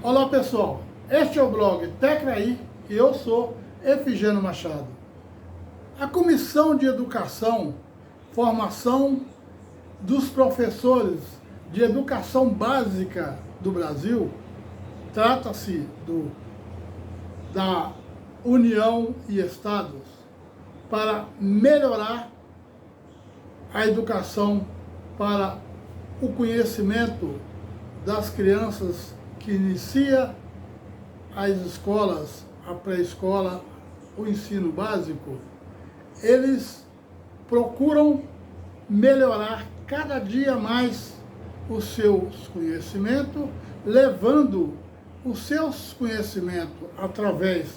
Olá pessoal, este é o blog Tecraí e eu sou Efigênio Machado. A Comissão de Educação, Formação dos Professores de Educação Básica do Brasil, trata-se da União e Estados, para melhorar a educação para o conhecimento das crianças que inicia as escolas, a pré-escola, o ensino básico. Eles procuram melhorar cada dia mais os seus conhecimentos, levando os seus conhecimentos através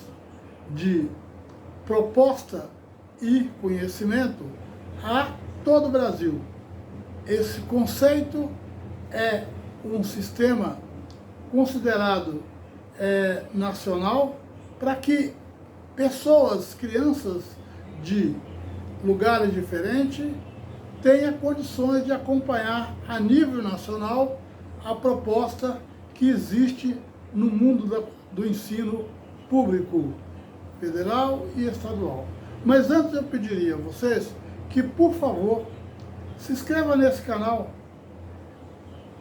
de proposta e conhecimento a todo o Brasil. Esse conceito é um sistema considerado nacional para que pessoas, crianças de lugares diferentes tenham condições de acompanhar a nível nacional a proposta que existe no mundo do ensino público, federal e estadual. Mas antes eu pediria a vocês que, por favor, se inscreva nesse canal,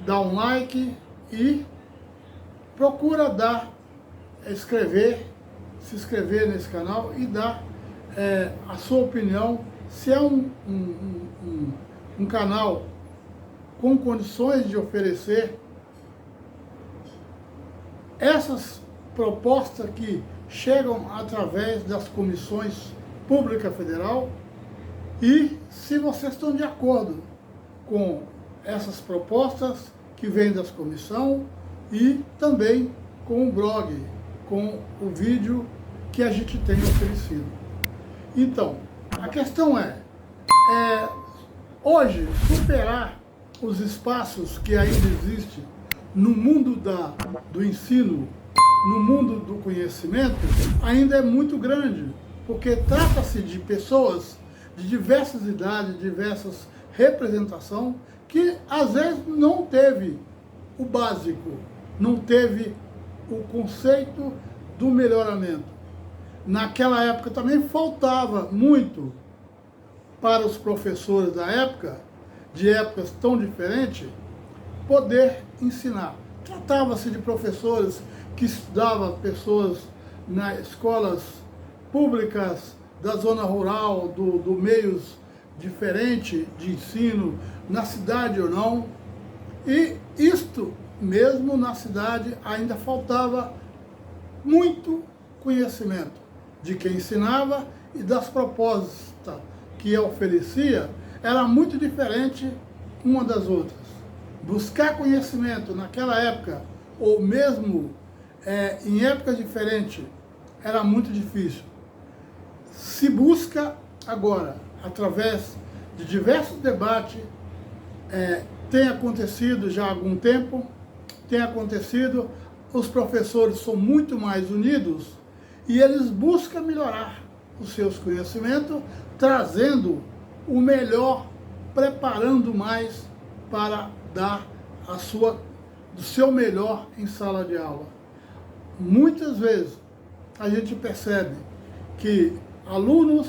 dá um like e procura se inscrever nesse canal e dar a sua opinião, se é um canal com condições de oferecer essas propostas que chegam através das comissões pública federal, e se vocês estão de acordo com essas propostas que vêm das comissões e também com o blog, com o vídeo que a gente tem oferecido. Então, a questão hoje, superar os espaços que ainda existem no mundo do ensino, no mundo do conhecimento, ainda é muito grande, porque trata-se de pessoas de diversas idades, diversas representações, que às vezes não teve o básico, não teve o conceito do melhoramento. Naquela época também faltava muito para os professores da época, de épocas tão diferentes, poder ensinar. Tratava-se de professores que estudavam pessoas nas escolas públicas da zona rural, do meios diferente de ensino, na cidade ou não. E isto, mesmo na cidade, ainda faltava muito conhecimento de quem ensinava e das propostas que oferecia, era muito diferente uma das outras. Buscar conhecimento naquela época, ou mesmo em épocas diferentes, era muito difícil. Se busca agora, através de diversos debates, tem acontecido já há algum tempo, os professores são muito mais unidos e eles buscam melhorar os seus conhecimentos, trazendo o melhor, preparando mais para dar do seu melhor em sala de aula. Muitas vezes a gente percebe que alunos,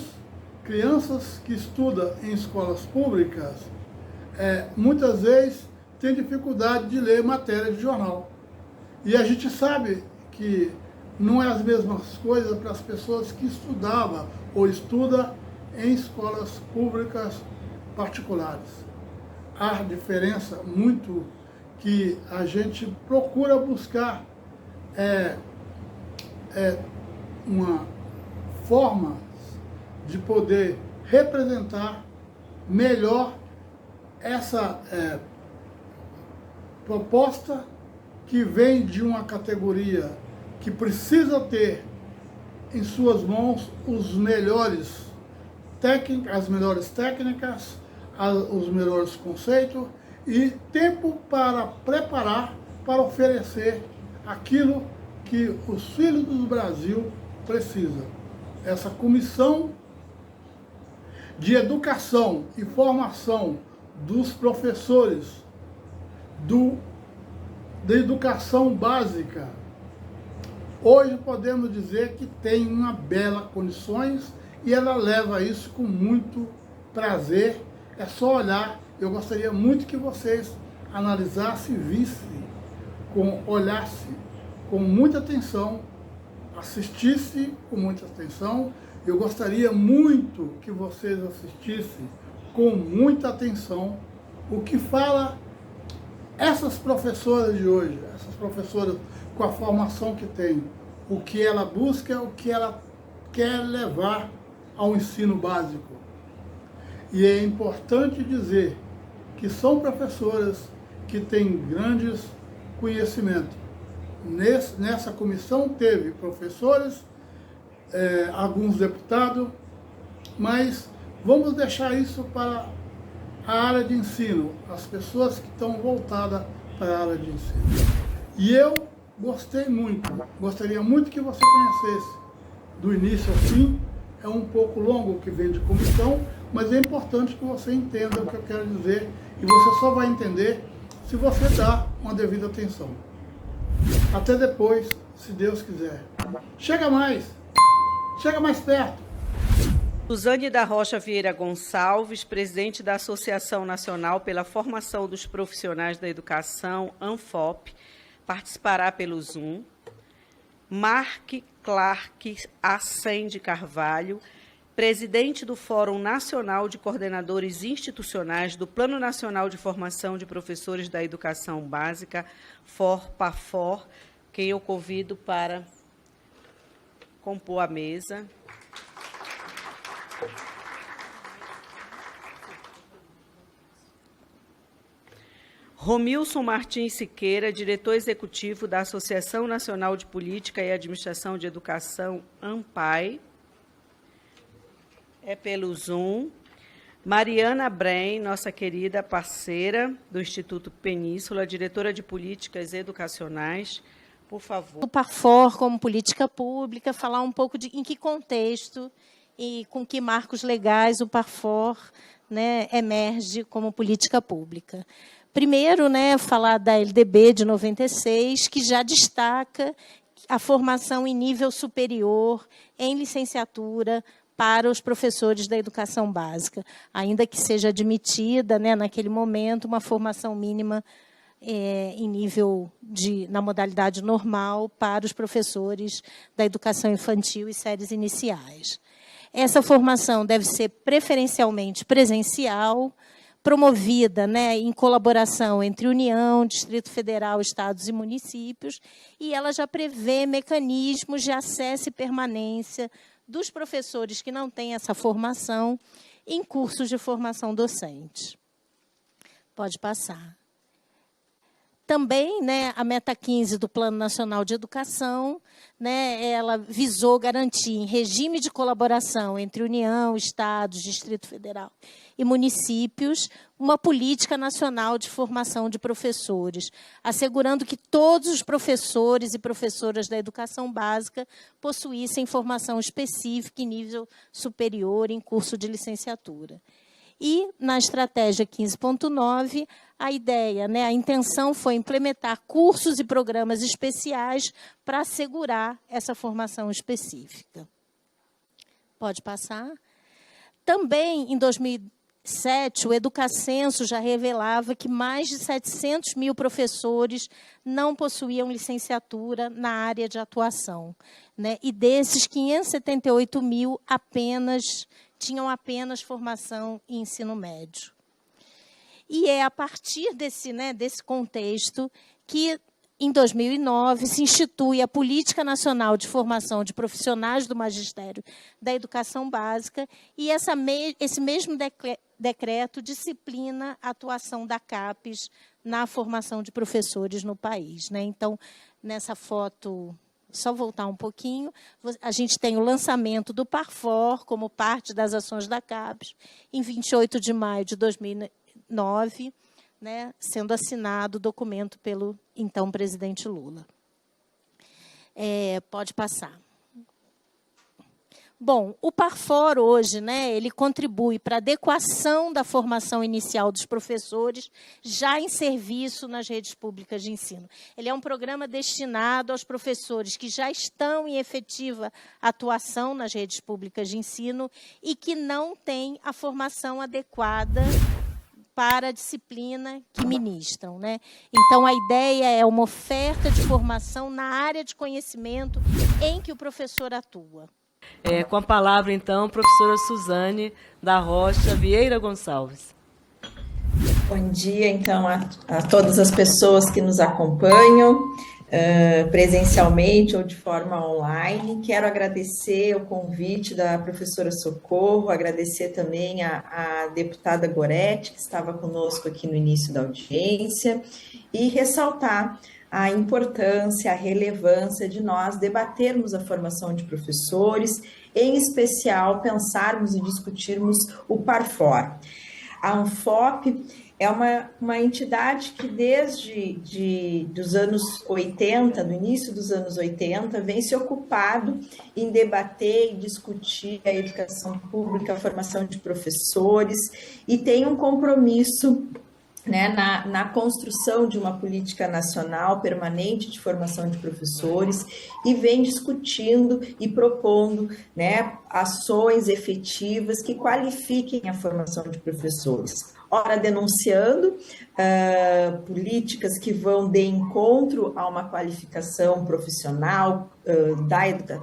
crianças que estudam em escolas públicas, muitas vezes têm dificuldade de ler matéria de jornal. E a gente sabe que não é as mesmas coisas para as pessoas que estudavam ou estudam em escolas públicas particulares. Há diferença muito que a gente procura buscar uma forma de poder representar melhor essa proposta que vem de uma categoria que precisa ter em suas mãos as melhores técnicas, os melhores conceitos e tempo para preparar, para oferecer aquilo que os filhos do Brasil precisam. Essa comissão de educação e formação dos professores da educação básica Hoje podemos dizer que tem uma bela condições e ela leva isso com muito prazer. É só olhar. Eu gostaria muito que vocês analisassem e vissem, olhassem com muita atenção, assistissem com muita atenção. Eu gostaria muito que vocês assistissem com muita atenção o que fala essas professoras de hoje, essas professoras com a formação que tem, o que ela busca, o que ela quer levar ao ensino básico. E é importante dizer que são professoras que têm grandes conhecimentos. Nessa comissão teve professores, alguns deputados, mas vamos deixar isso para a área de ensino, as pessoas que estão voltadas para a área de ensino. E eu gostei muito, gostaria muito que você conhecesse, do início ao fim. É um pouco longo o que vem de comissão, mas é importante que você entenda o que eu quero dizer, e você só vai entender se você dá uma devida atenção. Até depois, se Deus quiser. Chega mais perto. Suzane da Rocha Vieira Gonçalves, presidente da Associação Nacional pela Formação dos Profissionais da Educação, ANFOP, participará pelo Zoom. Mark Clark Assem de Carvalho, presidente do Fórum Nacional de Coordenadores Institucionais do Plano Nacional de Formação de Professores da Educação Básica, FOR-PAFOR, quem eu convido para compor a mesa. Romilson Martins Siqueira, diretor executivo da Associação Nacional de Política e Administração de Educação, ANPAE, é pelo Zoom. Mariana Brem, nossa querida parceira do Instituto Península, diretora de Políticas Educacionais, por favor. O PAFOR como política pública, falar um pouco de em que contexto e com que marcos legais o PAFOR, né, emerge como política pública. Primeiro, né, falar da LDB de 96, que já destaca a formação em nível superior, em licenciatura, para os professores da educação básica, ainda que seja admitida, né, naquele momento, uma formação mínima em nível na modalidade normal para os professores da educação infantil e séries iniciais. Essa formação deve ser preferencialmente presencial, promovida, né, em colaboração entre União, Distrito Federal, estados e municípios, e ela já prevê mecanismos de acesso e permanência dos professores que não têm essa formação em cursos de formação docente. Pode passar. Também, né, a meta 15 do Plano Nacional de Educação, né, ela visou garantir, em regime de colaboração entre União, Estados, Distrito Federal e municípios, uma política nacional de formação de professores, assegurando que todos os professores e professoras da educação básica possuíssem formação específica em nível superior em curso de licenciatura. E, na estratégia 15.9, a ideia, né, a intenção foi implementar cursos e programas especiais para assegurar essa formação específica. Pode passar. Também, em 2007, o Educacenso já revelava que mais de 700 mil professores não possuíam licenciatura na área de atuação, né, e desses, 578 mil tinham apenas formação em ensino médio. E é a partir desse contexto que, em 2009, se institui a Política Nacional de Formação de Profissionais do Magistério da Educação Básica, e esse mesmo decreto disciplina a atuação da CAPES na formação de professores no país, né? Então, nessa foto, só voltar um pouquinho, a gente tem o lançamento do PAFOR como parte das ações da CAPES, em 28 de maio de 2009, né, sendo assinado o documento pelo então presidente Lula. Pode passar. Bom, o Parfor hoje, né, ele contribui para a adequação da formação inicial dos professores já em serviço nas redes públicas de ensino. Ele é um programa destinado aos professores que já estão em efetiva atuação nas redes públicas de ensino e que não têm a formação adequada para a disciplina que ministram, né? Então, a ideia é uma oferta de formação na área de conhecimento em que o professor atua. Com a palavra, então, professora Suzane da Rocha Vieira Gonçalves. Bom dia, então, a todas as pessoas que nos acompanham, presencialmente ou de forma online. Quero agradecer o convite da professora Socorro, agradecer também a deputada Goretti, que estava conosco aqui no início da audiência, e ressaltar a importância, a relevância de nós debatermos a formação de professores, em especial pensarmos e discutirmos o Parfor. A ANFOP é uma entidade que desde dos anos 80, no início dos anos 80, vem se ocupado em debater e discutir a educação pública, a formação de professores, e tem um compromisso, né, na construção de uma política nacional permanente de formação de professores, e vem discutindo e propondo, né, ações efetivas que qualifiquem a formação de professores. Ora, denunciando políticas que vão de encontro a uma qualificação profissional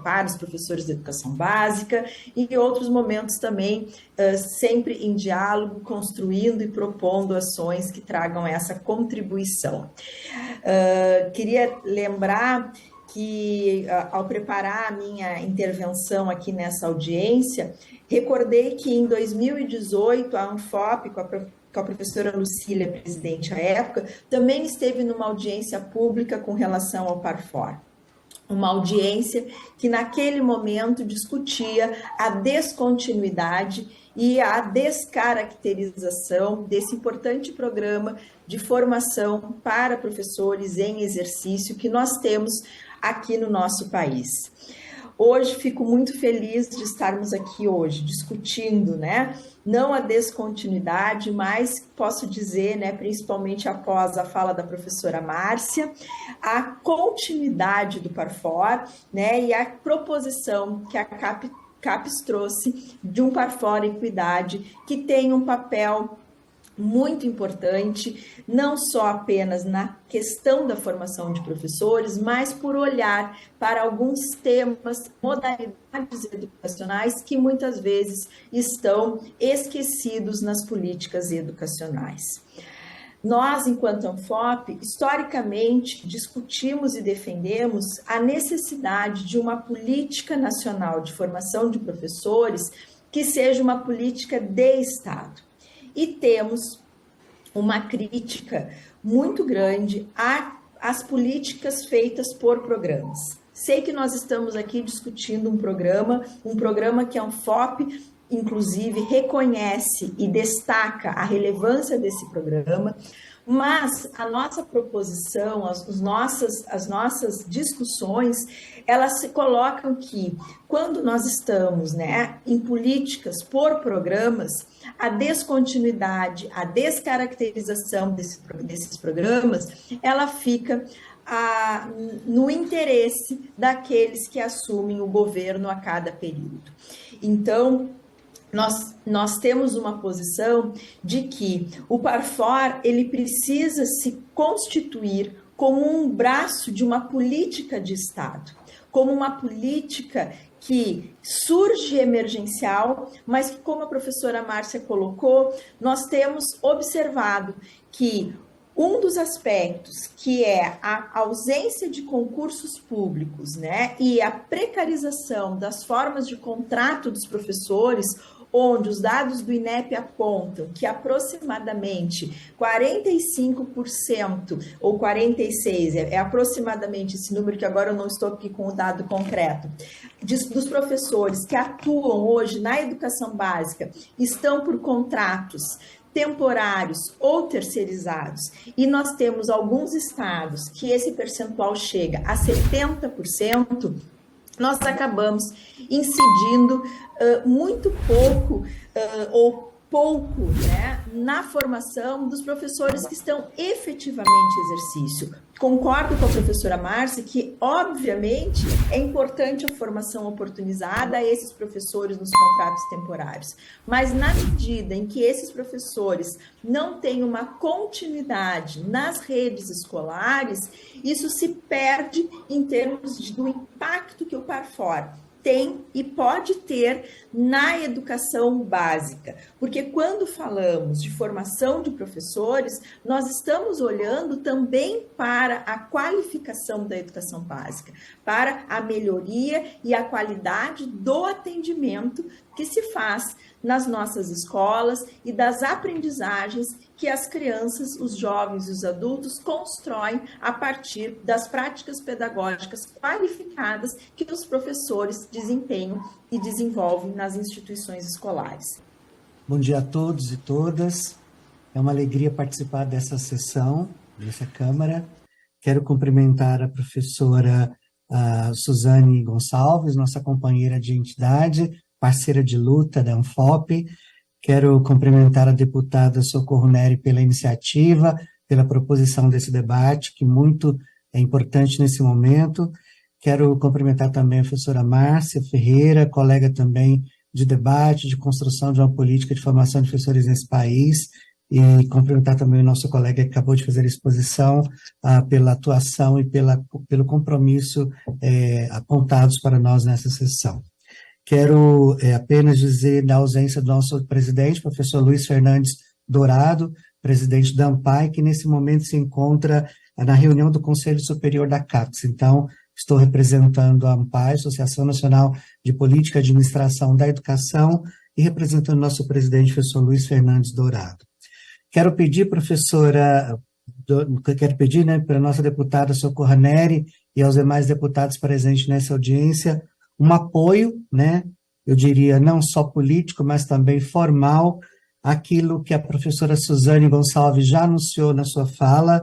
para os professores de educação básica, e em outros momentos também sempre em diálogo, construindo e propondo ações que tragam essa contribuição. Queria lembrar que, ao preparar a minha intervenção aqui nessa audiência, recordei que em 2018 a ANFOP, com a professora Lucília, presidente à época, também esteve numa audiência pública com relação ao Parfor. Uma audiência que naquele momento discutia a descontinuidade e a descaracterização desse importante programa de formação para professores em exercício que nós temos aqui no nosso país. Hoje fico muito feliz de estarmos aqui hoje discutindo, né, não a descontinuidade, mas posso dizer, né, principalmente após a fala da professora Márcia, a continuidade do Parfor, né, e a proposição que a CAPES trouxe de um Parfor Equidade que tem um papel muito importante, não só apenas na questão da formação de professores, mas por olhar para alguns temas, modalidades educacionais que muitas vezes estão esquecidos nas políticas educacionais. Nós, enquanto ANFOP, historicamente discutimos e defendemos a necessidade de uma política nacional de formação de professores que seja uma política de Estado. E temos uma crítica muito grande às políticas feitas por programas. Sei que nós estamos aqui discutindo um programa que a ANFOP, inclusive, reconhece e destaca a relevância desse programa, mas a nossa proposição, as nossas discussões, elas se colocam que, quando nós estamos, né, em políticas por programas, a descontinuidade, a descaracterização desses programas, ela fica no interesse daqueles que assumem o governo a cada período. Então, nós temos uma posição de que o Parfor ele precisa se constituir como um braço de uma política de Estado, como uma política que surge emergencial, mas que, como a professora Márcia colocou, nós temos observado que um dos aspectos, que é a ausência de concursos públicos, né, e a precarização das formas de contrato dos professores, onde os dados do INEP apontam que aproximadamente 45% ou 46%, é aproximadamente esse número que agora eu não estou aqui com o dado concreto, dos professores que atuam hoje na educação básica estão por contratos temporários ou terceirizados, e nós temos alguns estados que esse percentual chega a 70%, nós acabamos incidindo muito pouco ou pouco, né, na formação dos professores que estão efetivamente em exercício. Concordo com a professora Márcia que, obviamente, é importante a formação oportunizada a esses professores nos contratos temporários, mas na medida em que esses professores não têm uma continuidade nas redes escolares, isso se perde em termos do impacto que o PAR-FOR tem e pode ter na educação básica, porque quando falamos de formação de professores, nós estamos olhando também para a qualificação da educação básica, para a melhoria e a qualidade do atendimento que se faz nas nossas escolas e das aprendizagens que as crianças, os jovens e os adultos constroem a partir das práticas pedagógicas qualificadas que os professores desempenham e desenvolvem nas instituições escolares. Bom dia a todos e todas. É uma alegria participar dessa sessão, dessa Câmara. Quero cumprimentar a professora Suzane Gonçalves, nossa companheira de entidade, parceira de luta da ANFOP. Quero cumprimentar a deputada Socorro Neri pela iniciativa, pela proposição desse debate, que muito é importante nesse momento. Quero cumprimentar também a professora Márcia Ferreira, colega também de debate, de construção de uma política de formação de professores nesse país, e cumprimentar também o nosso colega que acabou de fazer a exposição pela atuação e pelo compromisso apontados para nós nessa sessão. Quero apenas dizer, na ausência do nosso presidente, professor Luiz Fernandes Dourado, presidente da ANPAI, que nesse momento se encontra na reunião do Conselho Superior da CAPES. Então, estou representando a ANPAI, Associação Nacional de Política e Administração da Educação, e representando o nosso presidente, professor Luiz Fernandes Dourado. Quero pedir, para a nossa deputada Socorro Neri e aos demais deputados presentes nessa audiência, um apoio, né, eu diria não só político, mas também formal, aquilo que a professora Suzane Gonçalves já anunciou na sua fala,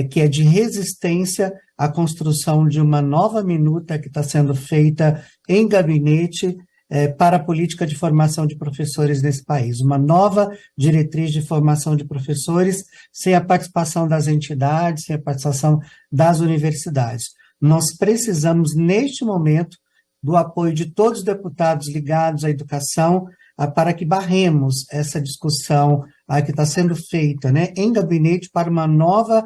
que é de resistência à construção de uma nova minuta que está sendo feita em gabinete para a política de formação de professores nesse país, uma nova diretriz de formação de professores sem a participação das entidades, sem a participação das universidades. Nós precisamos, neste momento, do apoio de todos os deputados ligados à educação, para que barremos essa discussão que está sendo feita, né, em gabinete para uma nova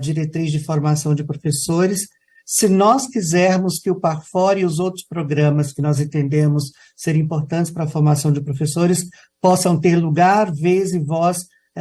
diretriz de formação de professores. Se nós quisermos que o PAR-FOR e os outros programas que nós entendemos serem importantes para a formação de professores possam ter lugar, vez e voz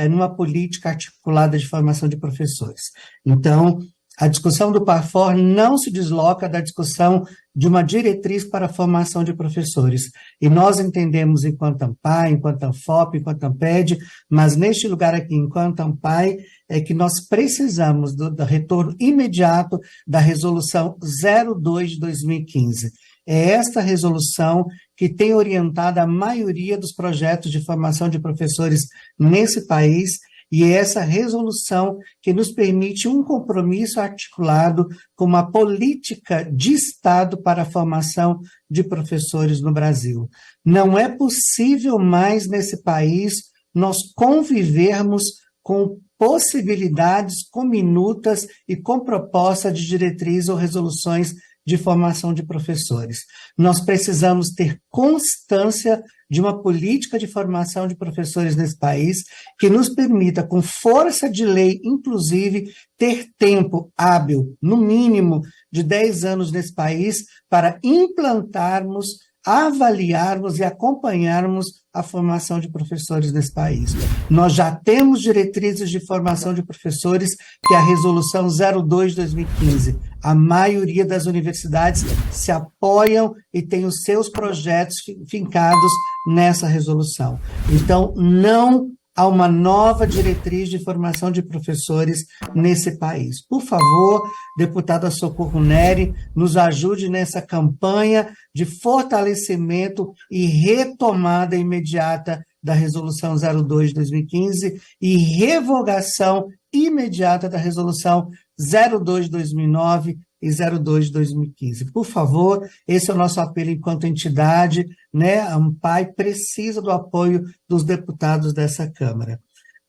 numa política articulada de formação de professores. Então, a discussão do PAR-FOR não se desloca da discussão de uma diretriz para a formação de professores. E nós entendemos, enquanto ANPAI, enquanto ANFOP, enquanto ANPED, mas neste lugar aqui, enquanto ANPAI, é que nós precisamos do retorno imediato da Resolução 02 de 2015. É esta resolução que tem orientado a maioria dos projetos de formação de professores nesse país, e é essa resolução que nos permite um compromisso articulado com uma política de Estado para a formação de professores no Brasil. Não é possível mais nesse país nós convivermos com possibilidades, com minutas e com proposta de diretriz ou resoluções de formação de professores. Nós precisamos ter constância de uma política de formação de professores nesse país que nos permita, com força de lei, inclusive, ter tempo hábil, no mínimo de 10 anos nesse país, para implantarmos, avaliarmos e acompanharmos a formação de professores nesse país. Nós já temos diretrizes de formação de professores, que é a Resolução 02 de 2015. A maioria das universidades se apoiam e tem os seus projetos fincados nessa resolução. Então, não há uma nova diretriz de formação de professores nesse país. Por favor, deputada Socorro Neri, nos ajude nessa campanha de fortalecimento e retomada imediata da Resolução 02 de 2015 e revogação imediata da Resolução 02/2009 e 02/2015. Por favor, esse é o nosso apelo enquanto entidade, né? A ANPAE precisa do apoio dos deputados dessa Câmara.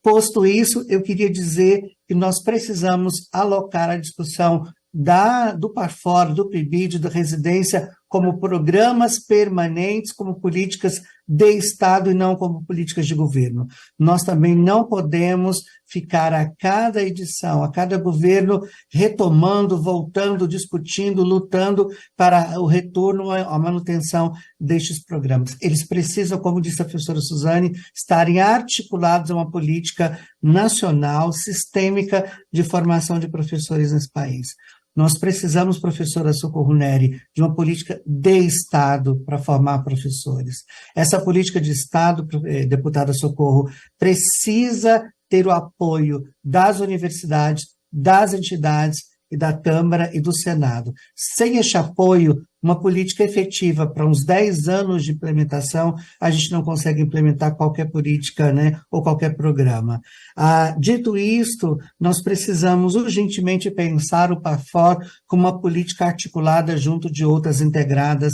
Posto isso, eu queria dizer que nós precisamos alocar a discussão do PARFOR, do PIBID, da residência, como programas permanentes, como políticas de Estado e não como políticas de governo. Nós também não podemos ficar a cada edição, a cada governo, retomando, voltando, discutindo, lutando para o retorno, a manutenção destes programas. Eles precisam, como disse a professora Suzane, estarem articulados a uma política nacional, sistêmica de formação de professores nesse país. Nós precisamos, professora Socorro Neri, de uma política de Estado para formar professores. Essa política de Estado, deputada Socorro, precisa ter o apoio das universidades, das entidades e da Câmara e do Senado. Sem esse apoio, uma política efetiva para uns 10 anos de implementação, a gente não consegue implementar qualquer política, né, ou qualquer programa. Dito isto, nós precisamos urgentemente pensar o PARFOR como uma política articulada junto de outras integradas,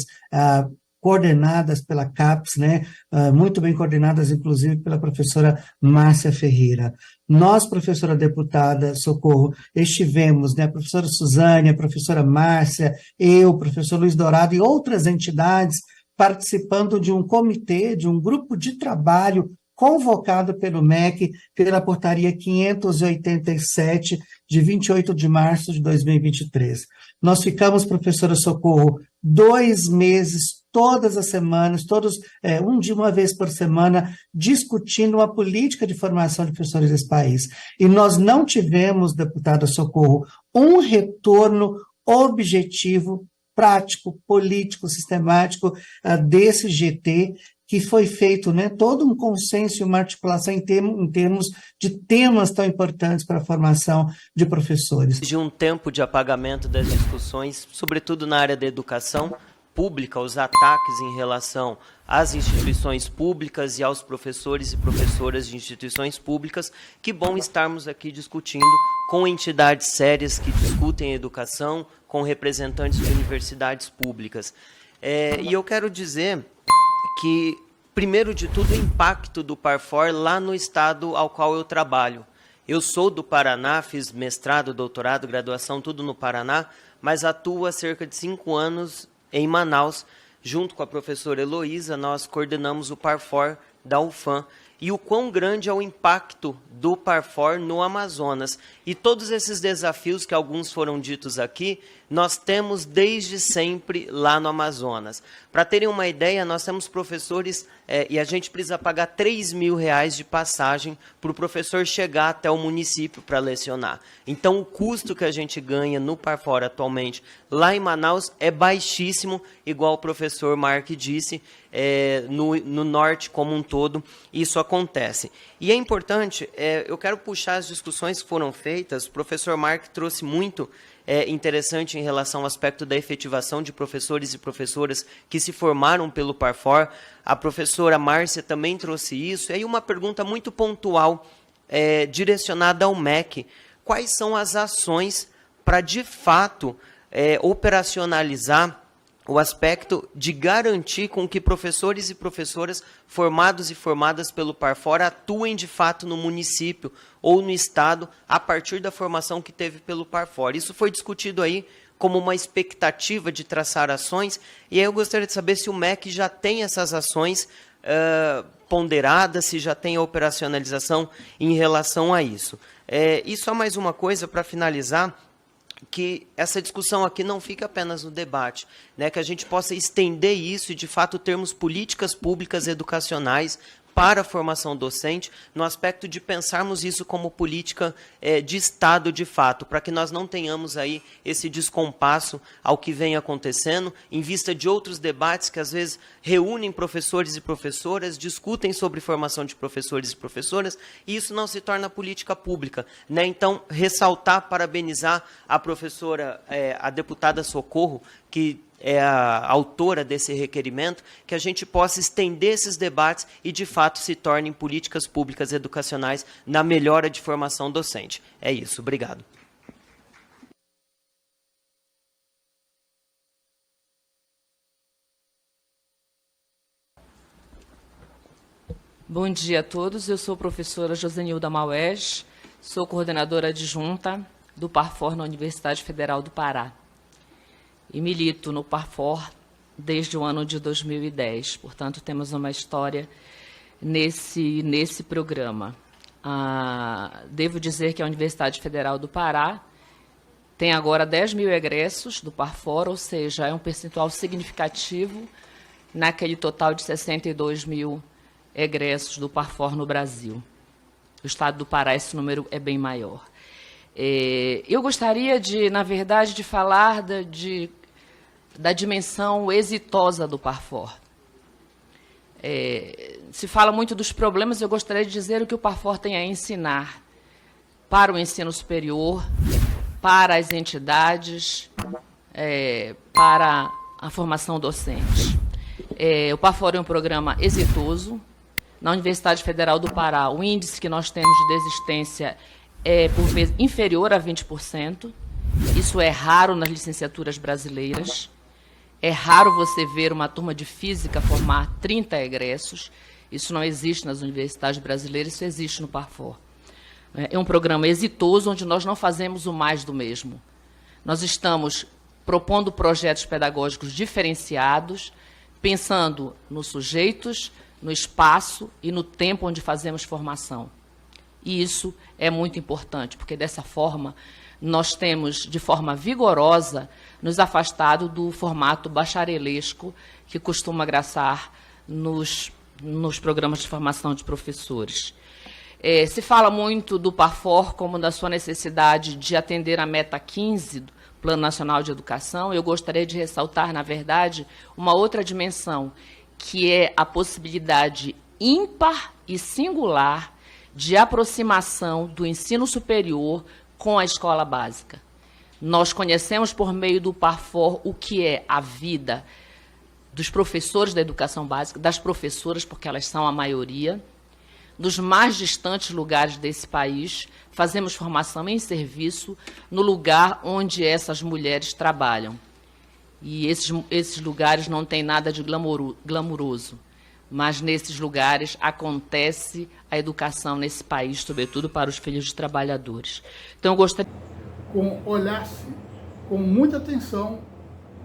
coordenadas pela CAPES, né, muito bem coordenadas, inclusive, pela professora Márcia Ferreira. Nós, professora deputada Socorro, estivemos, né, a professora Suzane, a professora Márcia, eu, o professor Luiz Dourado e outras entidades participando de um comitê, de um grupo de trabalho convocado pelo MEC, pela portaria 587, de 28 de março de 2023. Nós ficamos, professora Socorro, 2 meses, todas as semanas, uma vez por semana, discutindo uma política de formação de professores desse país. E nós não tivemos, deputada Socorro, um retorno objetivo, prático, político, sistemático desse GT, que foi feito, né, todo um consenso e uma articulação em termos de temas tão importantes para a formação de professores. De um tempo de apagamento das discussões, sobretudo na área da educação pública, os ataques em relação às instituições públicas e aos professores e professoras de instituições públicas, que bom estarmos aqui discutindo com entidades sérias que discutem a educação, com representantes de universidades públicas. E eu quero dizer que, primeiro de tudo, o impacto do PARFOR lá no estado ao qual eu trabalho. Eu sou do Paraná, fiz mestrado, doutorado, graduação, tudo no Paraná, mas atuo há cerca de 5 anos em Manaus. Junto com a professora Heloísa, nós coordenamos o PARFOR da UFAM. E o quão grande é o impacto do PARFOR no Amazonas. E todos esses desafios que alguns foram ditos aqui, nós temos desde sempre lá no Amazonas. Para terem uma ideia, nós temos professores, e a gente precisa pagar R$3.000 de passagem para o professor chegar até o município para lecionar. Então, o custo que a gente ganha no PARFOR atualmente lá em Manaus é baixíssimo, igual o professor Mark disse, no norte como um todo, isso acontece. E é importante, eu quero puxar as discussões que foram feitas, o professor Mark trouxe muito interessante em relação ao aspecto da efetivação de professores e professoras que se formaram pelo PARFOR, a professora Márcia também trouxe isso, e aí uma pergunta muito pontual, direcionada ao MEC, quais são as ações para, de fato, operacionalizar o aspecto de garantir com que professores e professoras formados e formadas pelo PARFOR atuem de fato no município ou no estado a partir da formação que teve pelo PARFOR. Isso foi discutido aí como uma expectativa de traçar ações, e aí eu gostaria de saber se o MEC já tem essas ações ponderadas, se já tem a operacionalização em relação a isso. E só mais uma coisa para finalizar, que essa discussão aqui não fique apenas no debate, né, que a gente possa estender isso e, de fato, termos políticas públicas educacionais para a formação docente, no aspecto de pensarmos isso como política de Estado, de fato, para que nós não tenhamos aí esse descompasso ao que vem acontecendo, em vista de outros debates que, às vezes, reúnem professores e professoras, discutem sobre formação de professores e professoras, e isso não se torna política pública, né? Então, ressaltar, parabenizar a professora, a deputada Socorro, que é a autora desse requerimento, que a gente possa estender esses debates e, de fato, se tornem políticas públicas educacionais na melhora de formação docente. É isso. Obrigado. Bom dia a todos, eu sou a professora Josenilda Maués, sou coordenadora adjunta do Parfor na Universidade Federal do Pará e milito no Parfor desde o ano de 2010, portanto temos uma história nesse programa. Devo dizer que a Universidade Federal do Pará tem agora 10 mil egressos do Parfor, ou seja, é um percentual significativo naquele total de 62 mil egressos do Parfor no Brasil. No estado do Pará, esse número é bem maior. Eu gostaria, na verdade, de falar da dimensão exitosa do Parfor. Se fala muito dos problemas, eu gostaria de dizer o que o Parfor tem a ensinar para o ensino superior, para as entidades, para a formação docente. O Parfor é um programa exitoso. Na Universidade Federal do Pará, o índice que nós temos de desistência é, por vezes, inferior a 20%. Isso é raro nas licenciaturas brasileiras. É raro você ver uma turma de física formar 30 egressos. Isso não existe nas universidades brasileiras, isso existe no Parfor. É um programa exitoso, onde nós não fazemos o mais do mesmo. Nós estamos propondo projetos pedagógicos diferenciados, pensando nos sujeitos, no espaço e no tempo onde fazemos formação. E isso é muito importante, porque dessa forma nós temos, de forma vigorosa, nos afastado do formato bacharelesco que costuma graçar nos programas de formação de professores. Se fala muito do Parfor como da sua necessidade de atender a meta 15 do Plano Nacional de Educação. Eu gostaria de ressaltar, na verdade, uma outra dimensão, que é a possibilidade ímpar e singular de aproximação do ensino superior com a escola básica. Nós conhecemos por meio do Parfor o que é a vida dos professores da educação básica, das professoras, porque elas são a maioria, dos mais distantes lugares desse país. Fazemos formação em serviço no lugar onde essas mulheres trabalham. E esses lugares não têm nada de glamuroso, mas nesses lugares acontece a educação nesse país, sobretudo para os filhos de trabalhadores. Então, eu gostaria... Olhasse com muita atenção,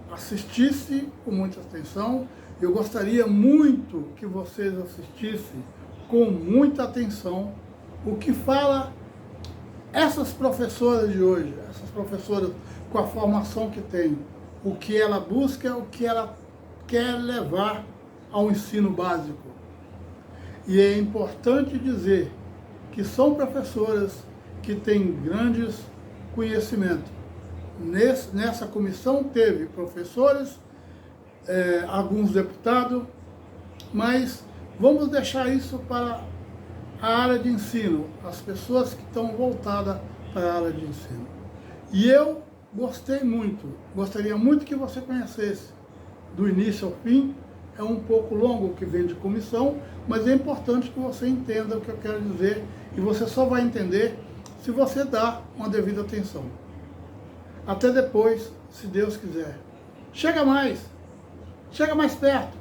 assistisse com muita atenção. Eu gostaria muito que vocês assistissem com muita atenção o que fala essas professoras de hoje, essas professoras com a formação que têm, o que ela busca, o que ela quer levar ao ensino básico. E é importante dizer que são professoras que têm grandes conhecimentos. Nessa comissão teve professores, alguns deputados, mas vamos deixar isso para a área de ensino, as pessoas que estão voltadas para a área de ensino. E eu gostaria muito que você conhecesse, do início ao fim. É um pouco longo o que vem de comissão, mas é importante que você entenda o que eu quero dizer, e você só vai entender se você dá uma devida atenção. Até depois, se Deus quiser. Chega mais perto.